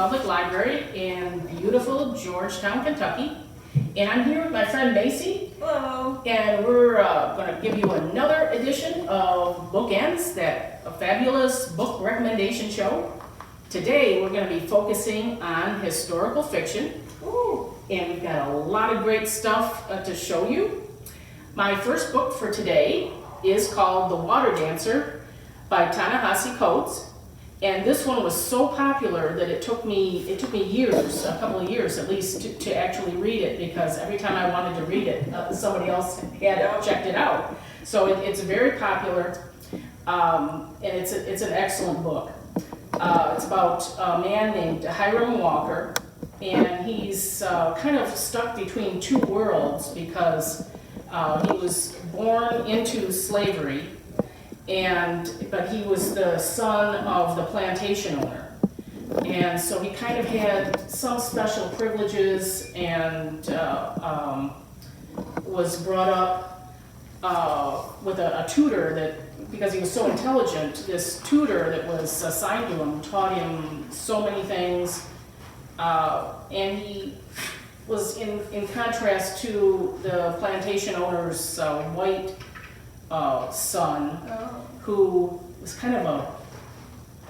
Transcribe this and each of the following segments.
Public Library in beautiful Georgetown, Kentucky. And I'm here with my friend Macey. Hello. And we're going to give you another edition of Bookends, a fabulous book recommendation show. Today we're going to be focusing on historical fiction. Ooh. And we've got a lot of great stuff to show you. My first book for today is called The Water Dancer by Ta-Nehisi Coates. And this one was so popular that it took me years, a couple of years at least, to actually read it, because every time I wanted to read it, somebody else had checked it out. So it's very popular, and it's an excellent book. It's about a man named Hiram Walker, and he's kind of stuck between two worlds because he was born into slavery, but he was the son of the plantation owner. And so he kind of had some special privileges and was brought up with a tutor that, because he was so intelligent, this tutor that was assigned to him taught him so many things. And he was in contrast to the plantation owner's white son, who was kind of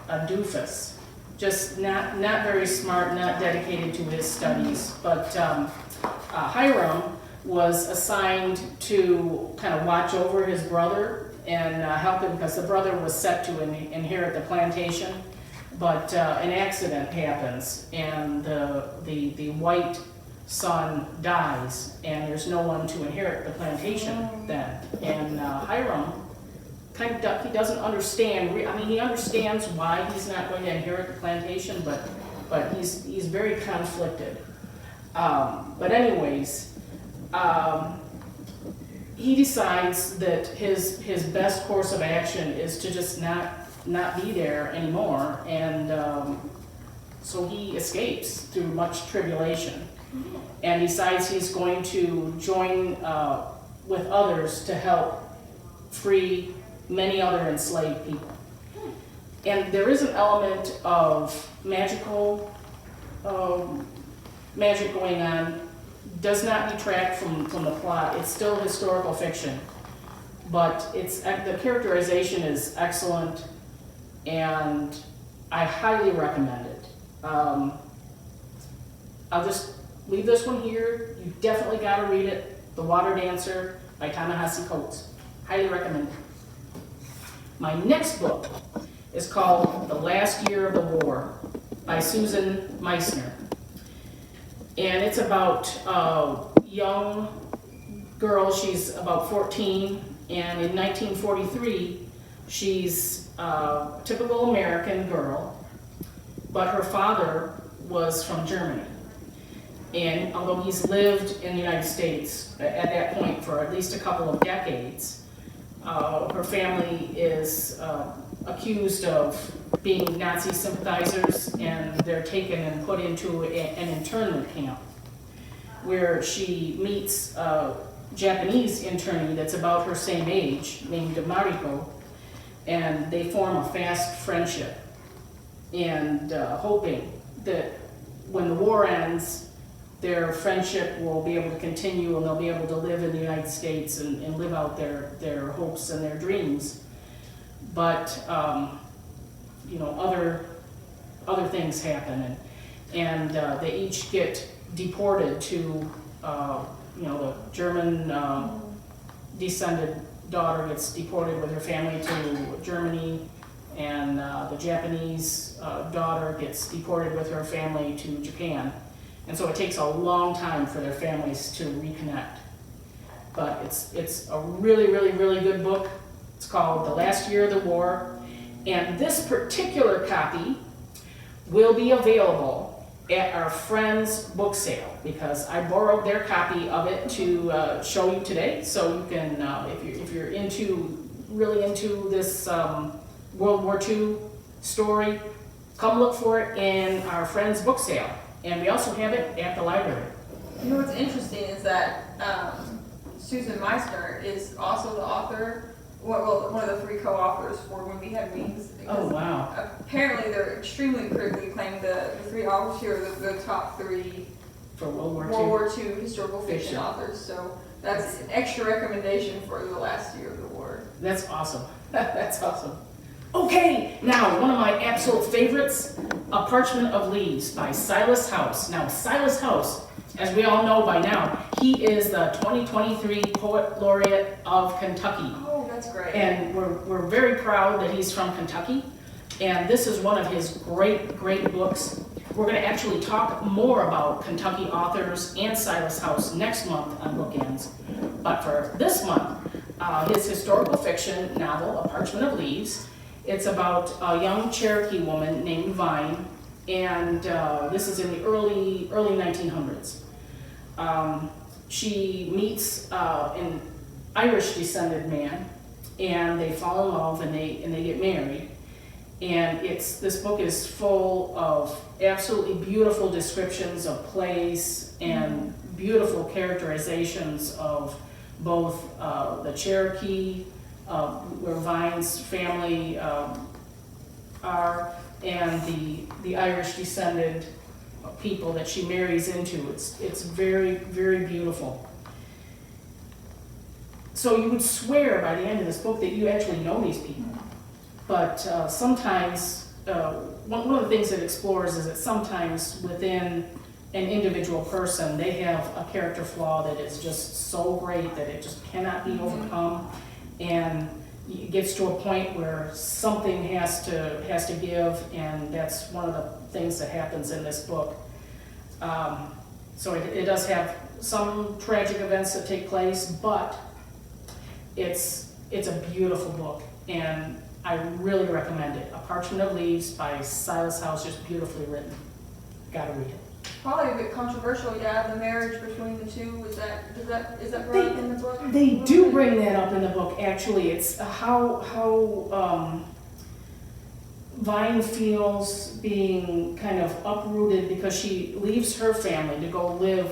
a doofus, just not very smart, not dedicated to his studies. But Hiram was assigned to kind of watch over his brother and help him, because the brother was set to inherit the plantation. But an accident happens, and the white son dies, and there's no one to inherit the plantation then. And Hiram he doesn't understand. I mean, he understands why he's not going to inherit the plantation, but he's very conflicted. But anyways, he decides that his best course of action is to just not be there anymore, and so he escapes through much tribulation, and decides he's going to join with others to help free many other enslaved people. And there is an element of magic going on. Does not detract from the plot. It's still historical fiction, but the characterization is excellent, and I highly recommend it. I'll just leave this one here. You definitely got to read it. The Water Dancer by Ta-Nehisi Coates. Highly recommend it. My next book is called The Last Year of the War by Susan Meissner. And it's about a young girl. She's about 14, and in 1943, she's a typical American girl, but her father was from Germany. And although he's lived in the United States at that point for at least a couple of decades, her family is accused of being Nazi sympathizers, and they're taken and put into an internment camp where she meets a Japanese internee that's about her same age named Mariko, and they form a fast friendship, and hoping that when the war ends, their friendship will be able to continue, and they'll be able to live in the United States and live out their hopes and their dreams. But other things happen, and they each get deported to the German descended daughter gets deported with her family to Germany, and the Japanese daughter gets deported with her family to Japan. And so it takes a long time for their families to reconnect. But it's a really, really, really good book. It's called The Last Year of the War. And this particular copy will be available at our friend's book sale, because I borrowed their copy of it to show you today. So you can, if you're really into this World War II story, come look for it in our friend's book sale. And we also have it at the library. You know what's interesting is that Susan Meissner is also the author one of the 3 co-authors for When We Had Wings. Oh, wow. Apparently, they're extremely critically acclaimed. The 3 authors here are the top 3 For World War II. World War II historical fiction authors. So that's an extra recommendation for the last year of the war. That's awesome. That's awesome. Okay, now one of my absolute favorites, A Parchment of Leaves by Silas House. Now, Silas House, as we all know by now, he is the 2023 Poet Laureate of Kentucky. Oh, that's great. And we're very proud that he's from Kentucky. And this is one of his great books. We're going to actually talk more about Kentucky authors and Silas House next month on Bookends. But for this month, his historical fiction novel, A Parchment of Leaves, it's about a young Cherokee woman named Vine, and this is in the early 1900s. She meets an Irish descended man, and they fall in love and they get married. And this book is full of absolutely beautiful descriptions of place and beautiful characterizations of both the Cherokee, where Vine's family are, and the Irish descended people that she marries into. It's very, very beautiful. So you would swear by the end of this book that you actually know these people. But sometimes, one of the things it explores is that sometimes within an individual person, they have a character flaw that is just so great that it just cannot be overcome. And it gets to a point where something has to give, and that's one of the things that happens in this book. So it does have some tragic events that take place, but it's a beautiful book, and I really recommend it. A Parchment of Leaves by Silas House, just beautifully written. Gotta read it. Probably a bit controversial, yeah, the marriage between the two. Is that brought up in the book? They do bring that up in the book, actually. It's how Vine feels being kind of uprooted because she leaves her family to go live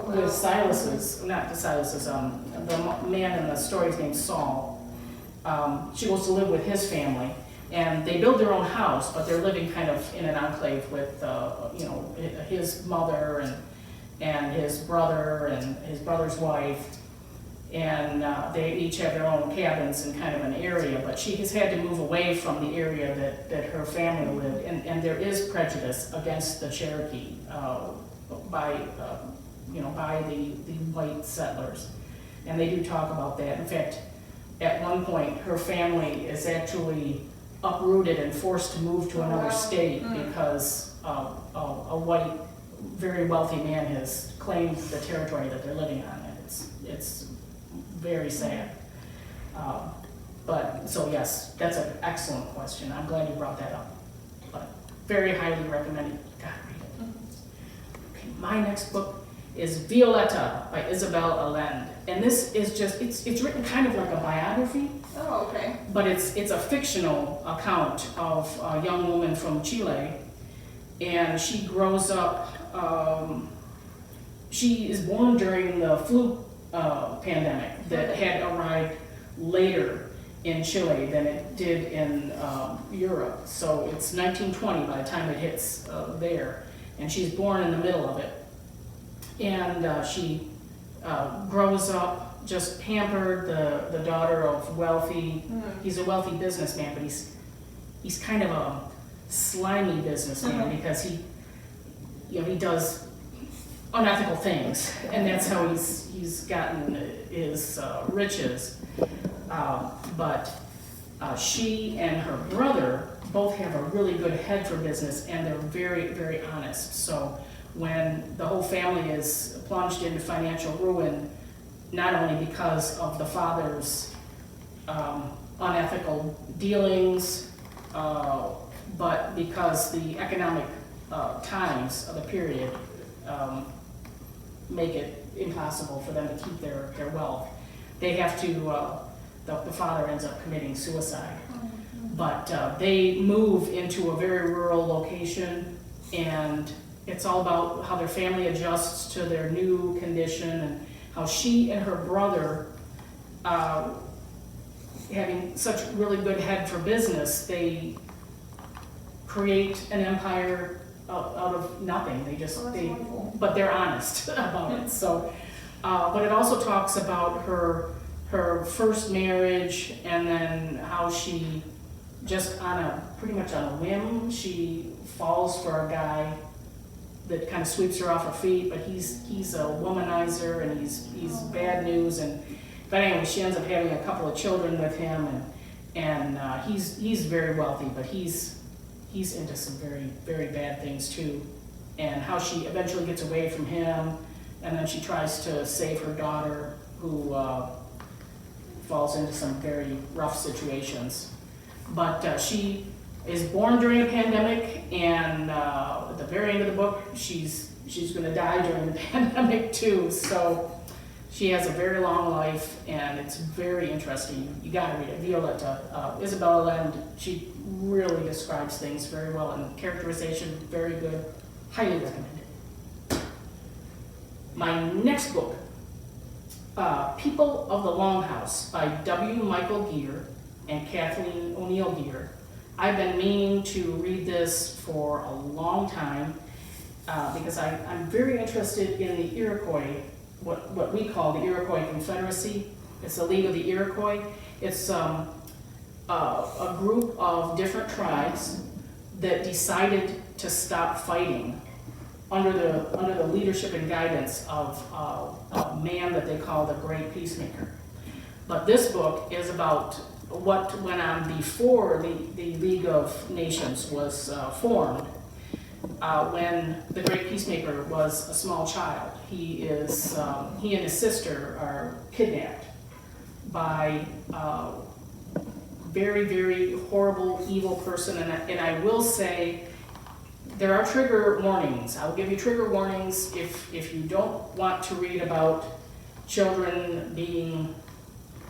with Silas's, not the Silas's, the man in the story is named Saul. She goes to live with his family, and they build their own house, but they're living kind of in an enclave with, his mother and his brother and his brother's wife, and they each have their own cabins in kind of an area, but she has had to move away from the area that her family lived, and there is prejudice against the Cherokee by the white settlers, and they do talk about that. In fact, at one point, her family is actually uprooted and forced to move to another state because a white, very wealthy man has claimed the territory that they're living on, and it's very sad. But so yes, that's an excellent question. I'm glad you brought that up. But very highly recommended. God, read it. Okay, my next book is Violetta by Isabel Allende. And this is just, it's written kind of like a biography. Oh, okay. But it's a fictional account of a young woman from Chile. And she grows up, she is born during the flu pandemic that had arrived later in Chile than it did in Europe. So it's 1920 by the time it hits there. And she's born in the middle of it. And she grows up just pampered, the daughter of wealthy, he's a wealthy businessman, but he's kind of a slimy businessman because he does unethical things, and that's how he's gotten his riches. But she and her brother both have a really good head for business, and they're very, very honest. So when the whole family is plunged into financial ruin, not only because of the father's unethical dealings, but because the economic times of the period make it impossible for them to keep their wealth. They have to, the father ends up committing suicide. But they move into a very rural location, and it's all about how their family adjusts to their new condition, and how she and her brother having such really good head for business, they create an empire out of nothing. They just, Oh, that's wonderful. but they're honest about it. So, but it also talks about her first marriage, and then how she just pretty much on a whim, she falls for a guy that kind of sweeps her off her feet, but he's a womanizer, and he's bad news. But anyway, she ends up having a couple of children with him, and he's very wealthy, but he's into some very, very bad things too. And how she eventually gets away from him, and then she tries to save her daughter, who falls into some very rough situations. But she is born during a pandemic, and at the very end of the book, she's going to die during the pandemic too. So she has a very long life, and it's very interesting. You got to read it. Violetta, Isabella Lend, she really describes things very well, and characterization very good. Highly recommended. My next book, People of the Longhouse by W. Michael Geer and Kathleen O'Neill Geer. I've been meaning to read this for a long time because I'm very interested in the Iroquois, what we call the Iroquois Confederacy. It's the League of the Iroquois. It's a group of different tribes that decided to stop fighting under the leadership and guidance of a man that they call the Great Peacemaker. But this book is about what went on before the League of Nations was formed, when the Great Peacemaker was a small child. He and his sister are kidnapped by a very, very horrible, evil person, and I will say, there are trigger warnings. I'll give you trigger warnings if you don't want to read about children being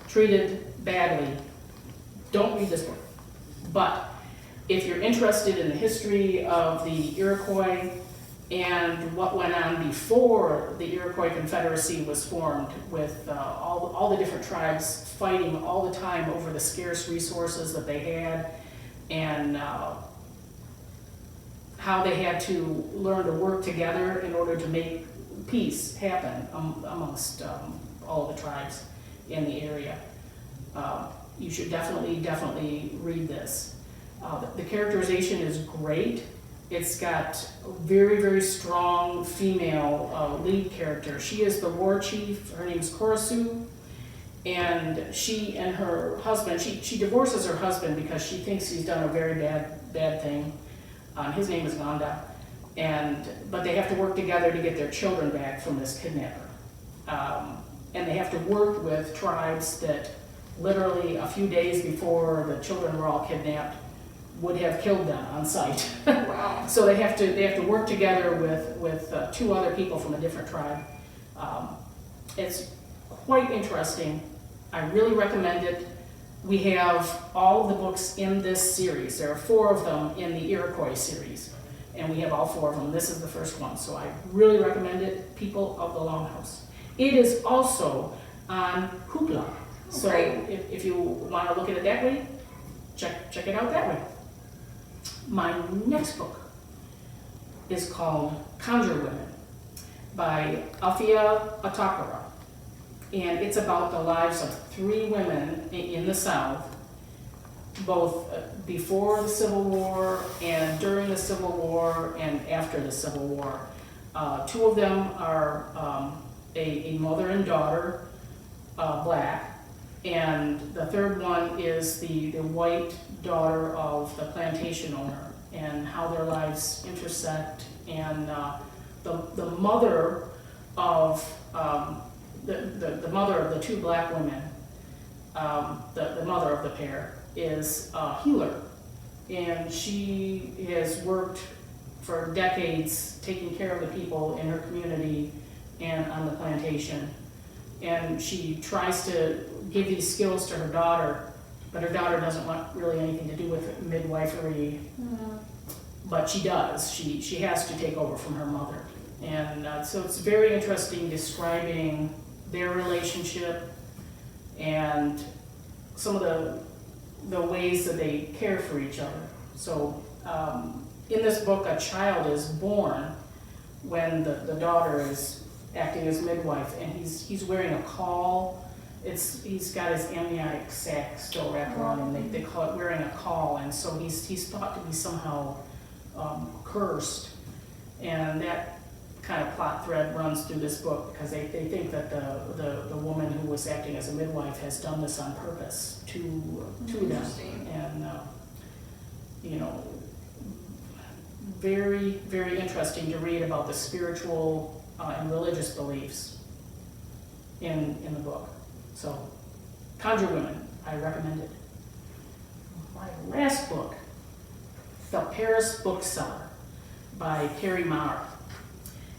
treated badly. Don't read this book. But if you're interested in the history of the Iroquois and what went on before the Iroquois Confederacy was formed, with all the different tribes fighting all the time over the scarce resources that they had, and how they had to learn to work together in order to make peace happen amongst all the tribes in the area. You should definitely read this. The characterization is great. It's got a very, very strong female lead character. She is the war chief. Her name's Korosu. And she and her husband, she divorces her husband because she thinks he's done a very bad thing. His name is Ganda. But they have to work together to get their children back from this kidnapper. And they have to work with tribes that literally a few days before the children were all kidnapped would have killed them on sight. Wow. So they have to work together with two other people from a different tribe. It's quite interesting. I really recommend it. We have all of the books in this series. There are 4 of them in the Iroquois series, and we have all 4 of them. This is the first one, so I really recommend it. People of the Longhouse. It is also on Hoopla. So if you want to look at it that way, check it out that way. My next book is called Conjure Women by Althea Atakara. And it's about the lives of 3 women in the South, both before the Civil War and during the Civil War and after the Civil War. 2 of them are a mother and daughter, black, and the third one is the white daughter of the plantation owner, and how their lives intersect. And the mother of the mother of the 2 black women, the mother of the pair, is a healer, and she has worked for decades taking care of the people in her community and on the plantation. And she tries to give these skills to her daughter, but her daughter doesn't want really anything to do with midwifery. But she does. She has to take over from her mother. And so it's very interesting describing their relationship and some of the ways that they care for each other. So in this book, a child is born when the daughter is acting as midwife, and he's wearing a caul. He's got his amniotic sac still wrapped around him. They call it wearing a caul, and so he's thought to be somehow cursed, and that kind of plot thread runs through this book because they think that the woman who was acting as a midwife has done this on purpose to them, and you know, very, very interesting to read about the spiritual and religious beliefs in the book. So, Conjure Women, I recommend it. My last book, The Paris Bookseller by Carrie Marr.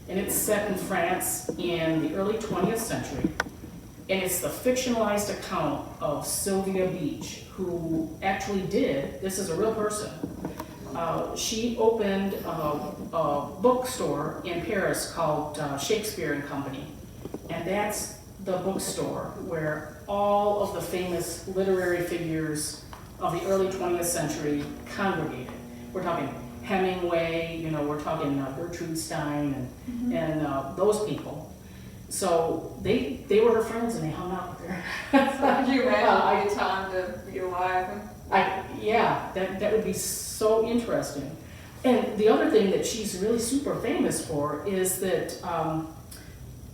And it's set in France in the early 20th century. And it's the fictionalized account of Sylvia Beach, who actually this is a real person. She opened a bookstore in Paris called Shakespeare and Company. And that's the bookstore where all of the famous literary figures of the early 20th century congregated. We're talking Hemingway, we're talking Gertrude Stein and those people. So they were her friends and they hung out with her. So could you imagine a good time to be alive? Yeah, that would be so interesting. And the other thing that she's really super famous for is that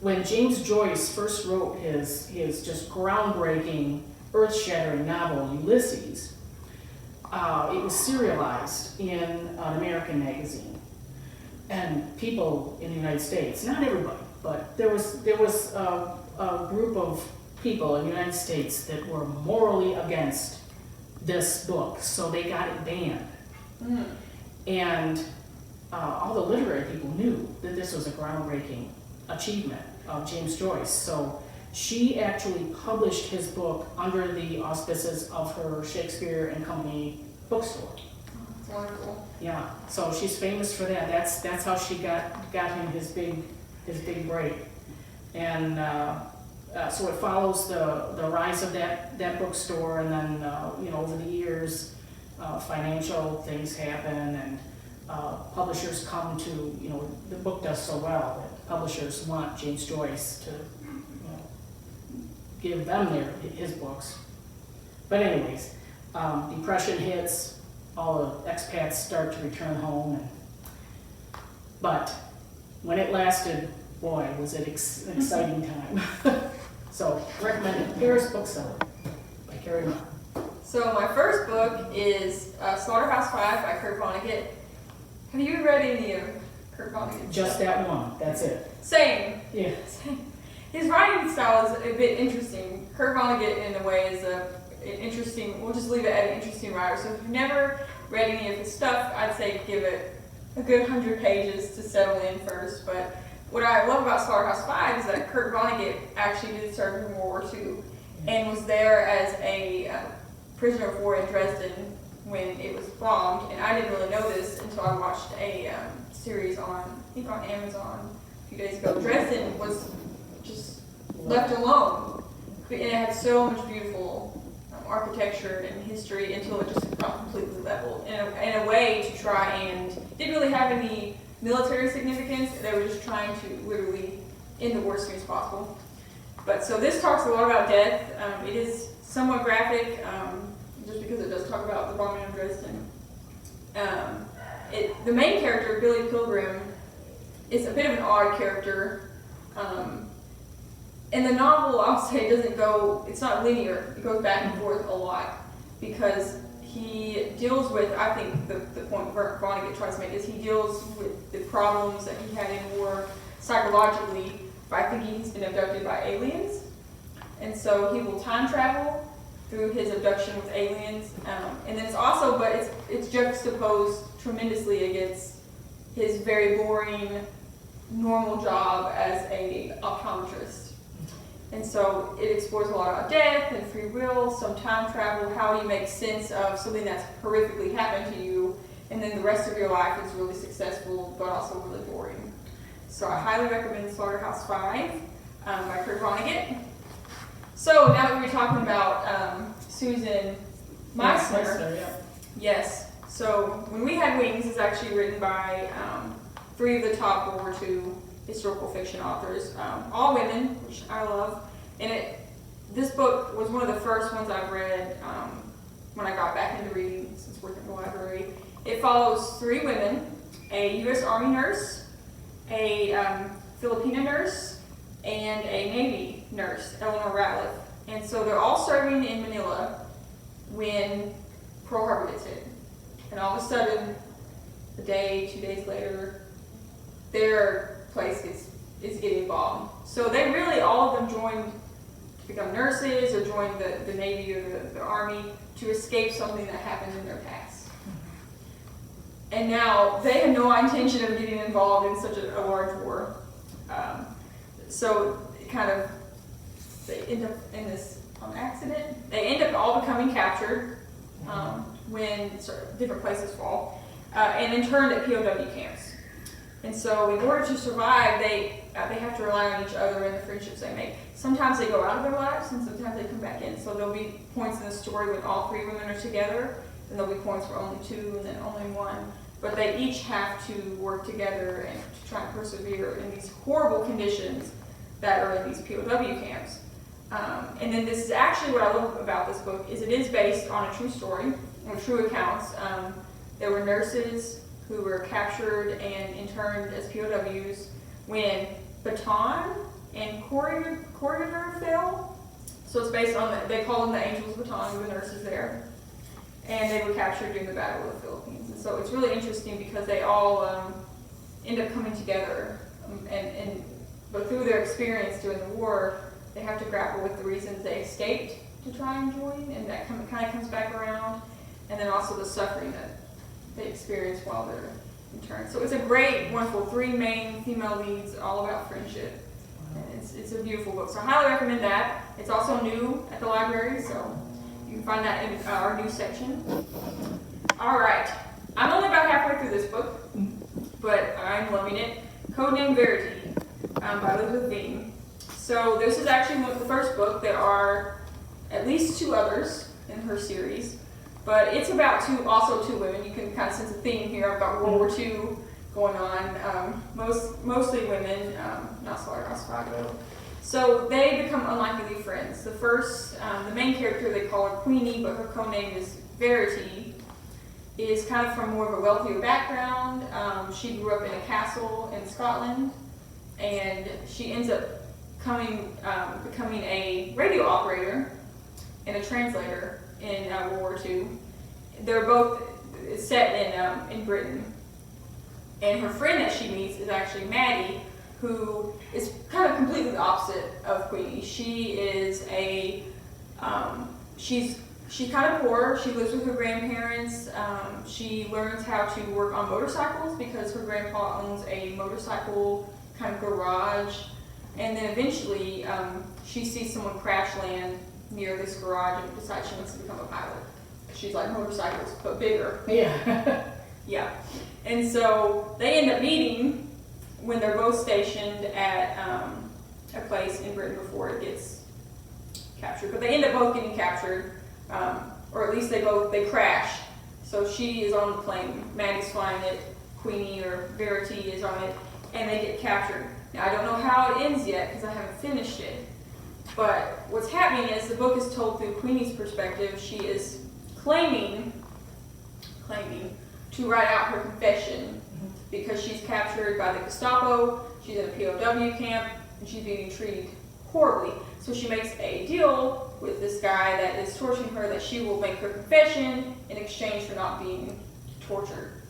when James Joyce first wrote his just groundbreaking, earth-shattering novel, Ulysses, it was serialized in an American magazine. And people in the United States, not everybody, but there was a group of people in the United States that were morally against this book, so they got it banned. And all the literary people knew that this was a groundbreaking achievement of James Joyce. So she actually published his book under the auspices of her Shakespeare and Company bookstore. That's wonderful. Yeah, so she's famous for that. That's how she got him his big break. And so it follows the rise of that bookstore, and then over the years, financial things happen, and publishers come to the book does so well that publishers want James Joyce to give them his books. But anyways, depression hits, all the expats start to return home, but when it lasted, boy, was it an exciting time. So, recommend it. Paris Bookseller by Carrie Marr. So my first book is Slaughterhouse 5 by Kurt Vonnegut. Have you read any of Kurt Vonnegut? Just that one, that's it. Same. Yeah. Same. His writing style is a bit interesting. Kurt Vonnegut, in a way, is an interesting, we'll just leave it at an interesting writer. So if you've never read any of his stuff, I'd say give it a good 100 pages to settle in first. But what I love about Slaughterhouse 5 is that Kurt Vonnegut actually did serve in World War II and was there as a prisoner of war in Dresden when it was bombed. And I didn't really know this until I watched a series I think on Amazon a few days ago. Dresden was just left alone, and it had so much beautiful architecture and history until it just got completely leveled in a way to try and didn't really have any military significance. They were just trying to literally end the war as soon as possible. But so this talks a lot about death. It is somewhat graphic, just because it does talk about the bombing of Dresden. The main character, Billy Pilgrim, is a bit of an odd character. And the novel, I'll say, it's not linear. It goes back and forth a lot because he deals with, I think the point Vonnegut tries to make is he deals with the problems that he had in war psychologically by thinking he's been abducted by aliens. And so he will time travel through his abduction with aliens. And then it's juxtaposed tremendously against his very boring, normal job as a optometrist. And so it explores a lot about death and free will, some time travel, how you make sense of something that's horrifically happened to you, and then the rest of your life is really successful, but also really boring. So I highly recommend Slaughterhouse 5 by Kurt Vonnegut. So now that we're talking about Susan Yes, Meissner. yeah. Yes. So When We Had Wings is actually written by 3 of the top World War II historical fiction authors, all women, which I love. And this book was one of the first ones I've read when I got back into reading since working in the library. It follows 3 women, a U.S. Army nurse, a Filipina nurse, and a Navy nurse, Eleanor Ratliff. And so they're all serving in Manila when Pearl Harbor gets hit. And all of a sudden, a day, 2 days later, their place is getting bombed. So they really, all of them joined to become nurses or joined the Navy or the Army to escape something that happened in their past. And now they have no intention of getting involved in such a large war. So it kind of, they end up in this accident. They end up all becoming captured when different places fall, and interned at POW camps. And so in order to survive, they have to rely on each other and the friendships they make. Sometimes they go out of their lives, and sometimes they come back in. So there'll be points in the story when all 3 women are together, and there'll be points where only 2 and then only 1. But they each have to work together and to try and persevere in these horrible conditions that are in these POW camps. And then this is actually what I love about this book is it is based on a true story, on true accounts. There were nurses who were captured and interned as POWs when Bataan and Corridor fell. So it's based on, they call them the Angels of Bataan, the nurses there. And they were captured during the Battle of the Philippines. And so it's really interesting because they all end up coming together. But through their experience during the war, they have to grapple with the reasons they escaped to try and join, and that kind of comes back around. And then also the suffering that they experience while they're interned. So it's a great, wonderful 3 main female leads, all about friendship. And it's a beautiful book. So I highly recommend that. It's also new at the library, so you can find that in our news section. All right. I'm only about halfway through this book, but I'm loving it. Codename Verity by Elizabeth Bean. So this is actually the first book. There are at least 2 others in her series, but it's about 2 women. You can kind of sense a theme here about World War II going on. Mostly women, not Slaughterhouse Five. So they become unlikely friends. The first, the main character, they call her Queenie, but her codename is Verity, is kind of from more of a wealthier background. She grew up in a castle in Scotland, and she ends up becoming a radio operator and a translator in World War II. They're both set in Britain. And her friend that she meets is actually Maddie, who is kind of completely the opposite of Queenie. She is she's kind of poor. She lives with her grandparents. She learns how to work on motorcycles because her grandpa owns a motorcycle kind of garage. And then eventually, she sees someone crash land near this garage and decides she wants to become a pilot. She's like motorcycles, but bigger. Yeah. Yeah. And so they end up meeting when they're both stationed at a place in Britain before it gets captured. But they end up both getting captured, or at least they crash. So she is on the plane, Maddie's flying it, Queenie or Verity is on it, and they get captured. Now, I don't know how it ends yet because I haven't finished it. But what's happening is the book is told through Queenie's perspective. She is claiming to write out her confession because she's captured by the Gestapo, she's in a POW camp, and she's being treated horribly. So she makes a deal with this guy that is torturing her that she will make her confession in exchange for not being tortured.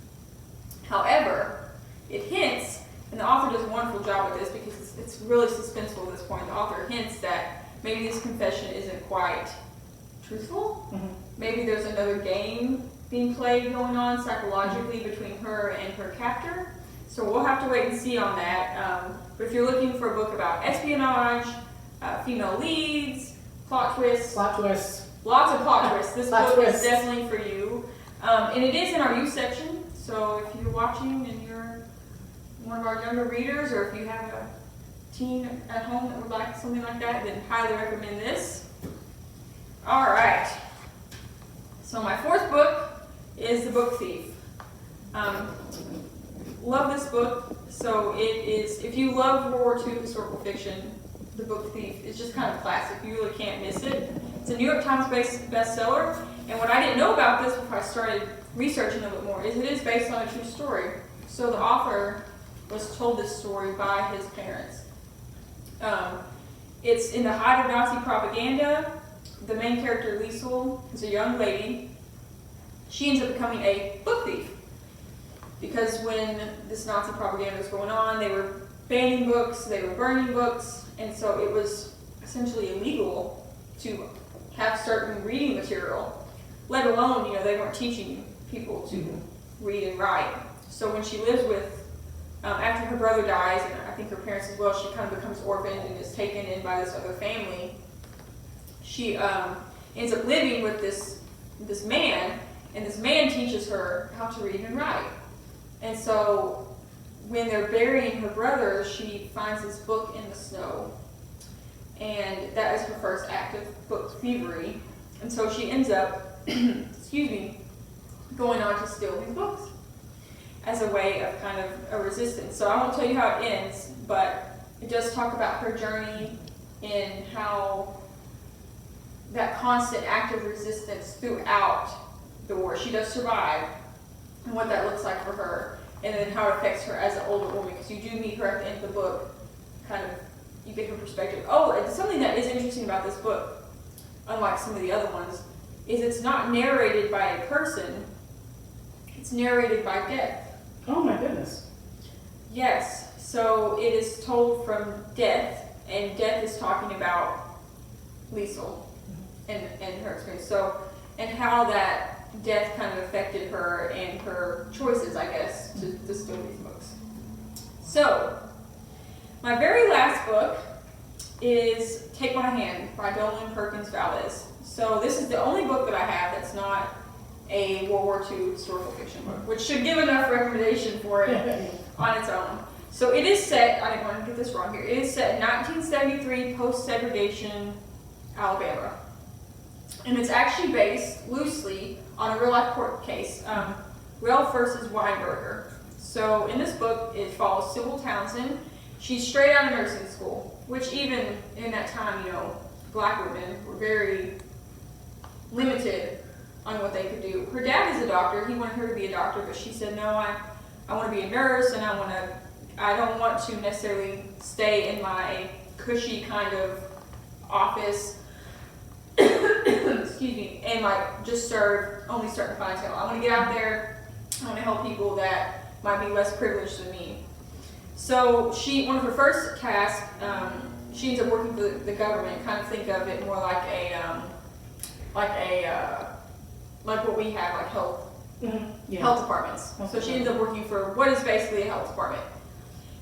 However, it hints, and the author does a wonderful job with this because it's really suspenseful at this point. The author hints that maybe this confession isn't quite truthful. Mm-hmm. Maybe there's another game being played going on psychologically between her and her captor. So we'll have to wait and see on that. But if you're looking for a book about espionage, female leads, plot twists, lots of plot twists, this book is definitely for you. And it is in our youth section. So if you're watching and you're one of our younger readers, or if you have a teen at home that would like something like that, then highly recommend this. All right. So my fourth book is The Book Thief. Love this book. So it is, if you love World War II historical fiction, The Book Thief is just kind of classic. You really can't miss it. It's a New York Times bestseller. And what I didn't know about this before I started researching a bit more is it is based on a true story. So the author was told this story by his parents. It's in the height of Nazi propaganda. The main character, Liesel, is a young lady. She ends up becoming a book thief. Because when this Nazi propaganda was going on, they were banning books, they were burning books, and so it was essentially illegal to have certain reading material, let alone, they weren't teaching people to read and write. So when she lives with, after her brother dies, and I think her parents as well, she kind of becomes orphaned and is taken in by this other family. She ends up living with this man, and this man teaches her how to read and write. And so when they're burying her brother, she finds this book in the snow. And that is her first act of book thievery. And so she ends up, going on to steal these books as a way of kind of a resistance. So I won't tell you how it ends, but it does talk about her journey and how that constant act of resistance throughout the war. She does survive, and what that looks like for her, and then how it affects her as an older woman, because you do meet her at the end of the book, kind of, you get her perspective. Oh, and something that is interesting about this book, unlike some of the other ones, is it's not narrated by a person, it's narrated by death. Oh my goodness. Yes, so it is told from death, and death is talking about Liesel and her experience. So, and how that death kind of affected her and her choices, I guess, to steal these books. So, my very last book is Take My Hand by Dolan Perkins Valdez. So this is the only book that I have that's not a World War II historical fiction book, which should give enough recommendation for it on its own. So it is set, I didn't want to get this wrong here, it is set in 1973 post-segregation Alabama. And it's actually based loosely on a real-life court case, Ralph versus Weinberger. So in this book, it follows Sybil Townsend. She's straight out of nursing school, which even in that time, black women were very limited on what they could do. Her dad is a doctor. He wanted her to be a doctor, but she said, no, I want to be a nurse, and I don't want to necessarily stay in my cushy kind of office and just serve only certain clientele. I want to get out there. I want to help people that might be less privileged than me. So one of her first tasks, she ends up working for the government. Kind of think of it more like what we have, like health departments. So she ends up working for what is basically a health department.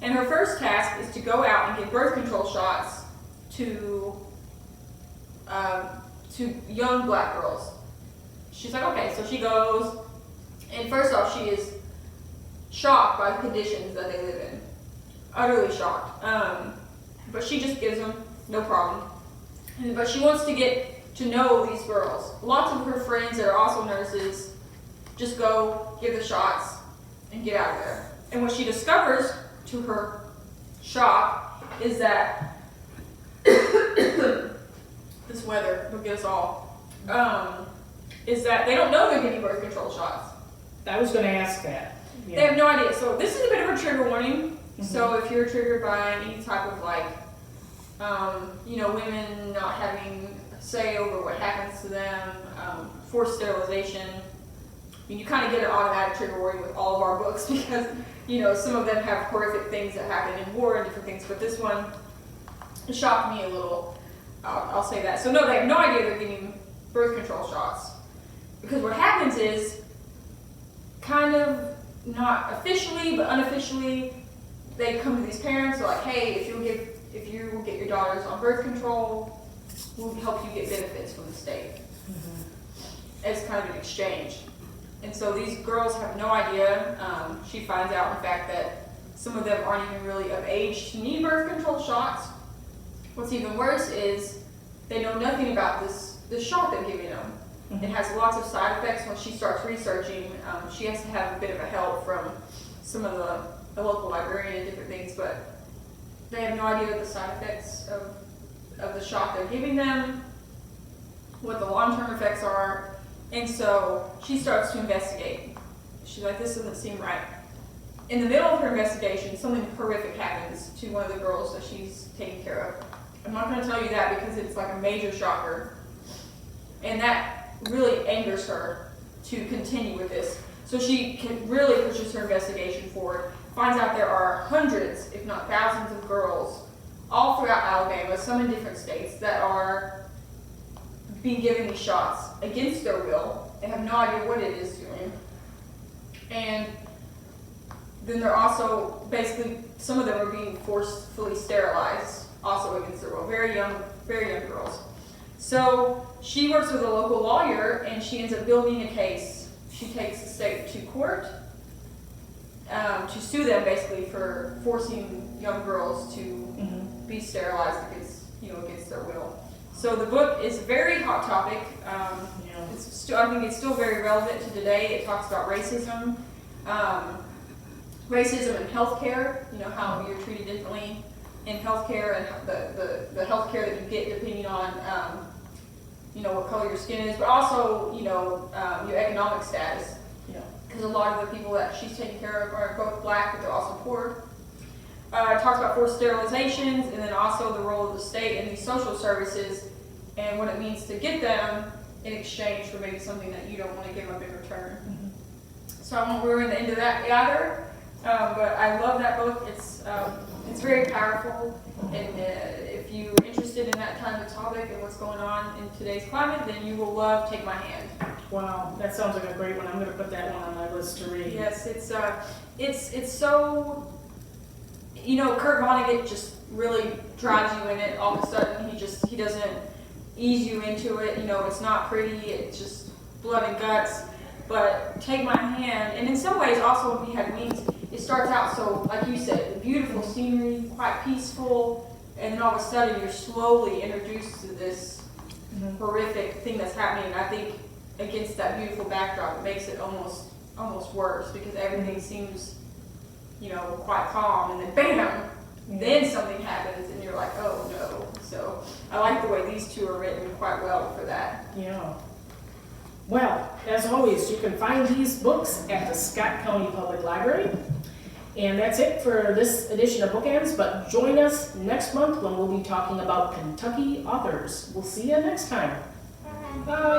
And her first task is to go out and give birth control shots to young black girls. She's like, okay, so she goes, and first off, she is shocked by the conditions that they live in. Utterly shocked. But she just gives them no problem. But she wants to get to know these girls. Lots of her friends that are also nurses just go give the shots and get out of there. And what she discovers, to her shock, is that this weather will get us all, is that they don't know they're getting birth control shots. I was going to ask that. Yeah. They have no idea. So this is a bit of a trigger warning. So if you're triggered by any type of women not having say over what happens to them, forced sterilization, you kind of get an automatic trigger warning with all of our books because, some of them have horrific things that happen in war and different things, but this one shocked me a little. I'll say that. So no, they have no idea they're getting birth control shots. Because what happens is, kind of not officially, but unofficially, they come to these parents, they're like, hey, if you will get your daughters on birth control, we'll help you get benefits from the state. It's kind of an exchange. And so these girls have no idea. She finds out, in fact, that some of them aren't even really of age to need birth control shots. What's even worse is they know nothing about this shot they're giving them. It has lots of side effects. When she starts researching, she has to have a bit of a help from some of the local librarian and different things, but they have no idea what the side effects of the shot they're giving them, what the long-term effects are, and so she starts to investigate. She's like, this doesn't seem right. In the middle of her investigation, something horrific happens to one of the girls that she's taking care of. I'm not going to tell you that because it's like a major shocker, and that really angers her to continue with this. So she really pushes her investigation forward, finds out there are hundreds, if not thousands of girls all throughout Alabama, some in different states, that are being given these shots against their will. They have no idea what it is doing. And then they're also, basically, some of them are being forcefully sterilized, also against their will. Very young girls. So she works with a local lawyer, and she ends up building a case. She takes the state to court to sue them, basically, for forcing young girls to be sterilized against their will. So the book is a very hot topic. I think it's still very relevant to today. It talks about racism, racism in healthcare. How you're treated differently in healthcare, and the healthcare that you get depending on what color your skin is, but also your economic status. Because a lot of the people that she's taking care of are both black, but they're also poor. It talks about forced sterilizations, and then also the role of the state in these social services and what it means to get them in exchange for maybe something that you don't want to give up in return. So I won't ruin the end of that either, but I love that book. It's very powerful, and if you're interested in that kind of topic and what's going on in today's climate, then you will love Take My Hand. Wow, that sounds like a great one. I'm going to put that one on my list to read. Yes, it's so, Kurt Vonnegut just really drives you in it. All of a sudden, he doesn't ease you into it. It's not pretty. It's just blood and guts. But Take My Hand, and in some ways, also when We Had Wings, it starts out so, like you said, the beautiful scenery, quite peaceful, and then all of a sudden you're slowly introduced to this horrific thing that's happening. I think against that beautiful backdrop, it makes it almost worse because everything seems, quite calm, and then bam, then something happens, and you're like, oh no. So I like the way these two are written quite well for that. Yeah. Well, as always, you can find these books at the Scott County Public Library. And that's it for this edition of Bookends, but join us next month when we'll be talking about Kentucky authors. We'll see you next time. Bye.